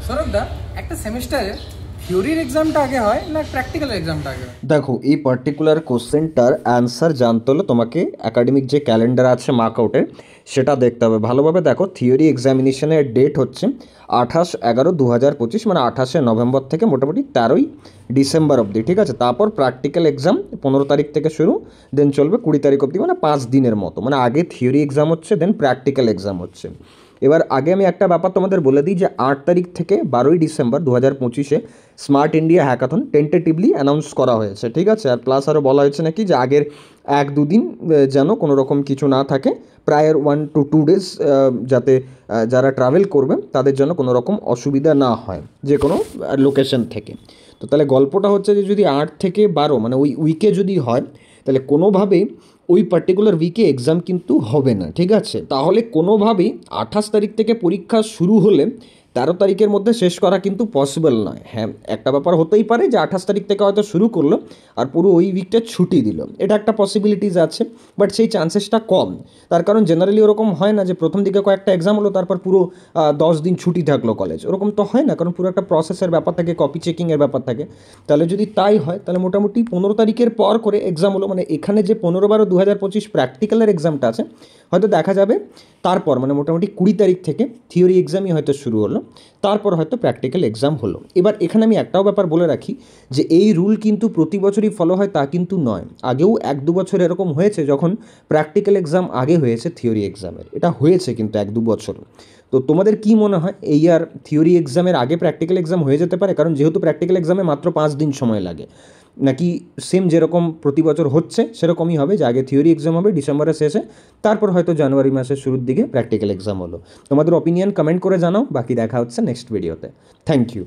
সৌরভদা, একটা সেমিস্টারে থিওরির এক্সামটা আগে হয় না প্র্যাকটিক্যাল এক্সামটা আগে হয়? দেখো, এই পার্টিকুলার কোশ্চেনটার অ্যান্সার জানতে হলে তোমাকে একাডেমিক যে ক্যালেন্ডার আছে মার্কআউটের সেটা দেখতে হবে ভালোভাবে। দেখো, থিওরি এক্সামিনেশনের ডেট হচ্ছে 28/11/2025, মানে 28শে নভেম্বর থেকে মোটামুটি 13ই ডিসেম্বর অবধি, ঠিক আছে। তারপর প্র্যাকটিক্যাল এক্সাম 15 তারিখ থেকে শুরু, দেন চলবে 20 তারিখ অবধি, মানে 5 দিনের মতো। মানে আগে থিওরি এক্সাম হচ্ছে, দেন প্র্যাকটিক্যাল এক্সাম হচ্ছে। এবার আগে আমি একটা ব্যাপার তোমাদের বলে দিই যে 8 তারিখ থেকে 12ই ডিসেম্বর 2025-এ Smart India Hackathon tentatively announce করা হয়েছে, ঠিক আছে। আর প্লাস আরও বলা হয়েছে নাকি যে আগের 1-2 দিন যেন কোনো রকম কিছু না থাকে, প্রায়ের 1 to 2 days, যাতে যারা ট্রাভেল করবে তাদের জন্য কোনো রকম অসুবিধা না হয় যে কোনো লোকেশন থেকে। তো তাহলে গল্পটা হচ্ছে যে যদি 8 থেকে 12 মানে ওই উইকে যদি হয়, তাহলে কোনোভাবেই ওই পার্টিকুলার উইকে এক্সাম কিন্তু হবে না, ঠিক আছে। তাহলে কোনোভাবেই 28 তারিখ থেকে পরীক্ষা শুরু হলে 13 তারিখের মধ্যে শেষ করা কিন্তু পসিবল নয়। হ্যাঁ, একটা ব্যাপার হতেই পারে যে 28 তারিখ থেকে হয়তো শুরু করলো আর পুরো ওই উইকটা ছুটি দিল, এটা একটা পসিবিলিটিস আছে, বাট সেই চান্সেসটা কম। তার কারণ জেনারেলি ওরকম হয় না যে প্রথম দিকে কয়েকটা এক্সাম হলো তারপর পুরো 10 দিন ছুটি থাকলো কলেজ, ওরকম তো হয় না, কারণ পুরো একটা প্রসেসের ব্যাপার থাকে, কপি চেকিংয়ের ব্যাপার থাকে। তাহলে যদি তাই হয় তাহলে মোটামুটি 15 তারিখের পর করে এক্সাম হলো, মানে এখানে যে 15/12/2025 প্র্যাকটিক্যালের এক্সামটা আছে হয়তো দেখা যাবে তারপর, মানে মোটামুটি 20 তারিখ থেকে থিওরি এক্সামই হয়তো শুরু হলো, তারপর হয়তো প্র্যাকটিক্যাল এক্সাম হলো। এবার এখানে আমি একটাও ব্যাপার বলে রাখি যে এই রুল কিন্তু প্রতি বছরই ফলো হয় তা কিন্তু নয়। আগেও 1-2 বছর এরকম হয়েছে যখন প্র্যাকটিক্যাল এক্সাম আগে হয়েছে থিওরি এক্সামের, এটা হয়েছে কিন্তু 1-2 বছর। তো তোমাদের কি মনে হয়, এই আর থিওরি এক্সামের আগে প্র্যাকটিক্যাল এক্সাম হয়ে যেতে পারে? কারণ যেহেতু প্র্যাকটিক্যাল এক্সামে মাত্র 5 দিন সময় লাগে, নাকি সেম যেরকম প্রতি বছর হচ্ছে সেরকমই হবে যে আগে থিওরি এক্সাম হবে ডিসেম্বরের শেষে, তারপর হয়তো জানুয়ারি মাসের শুরুর দিকে প্র্যাকটিক্যাল এক্সাম হলো? তোমাদের অপিনিয়ন কমেন্ট করে জানাও, বাকি দেখা হচ্ছে নেক্সট ভিডিওতে। Thank you.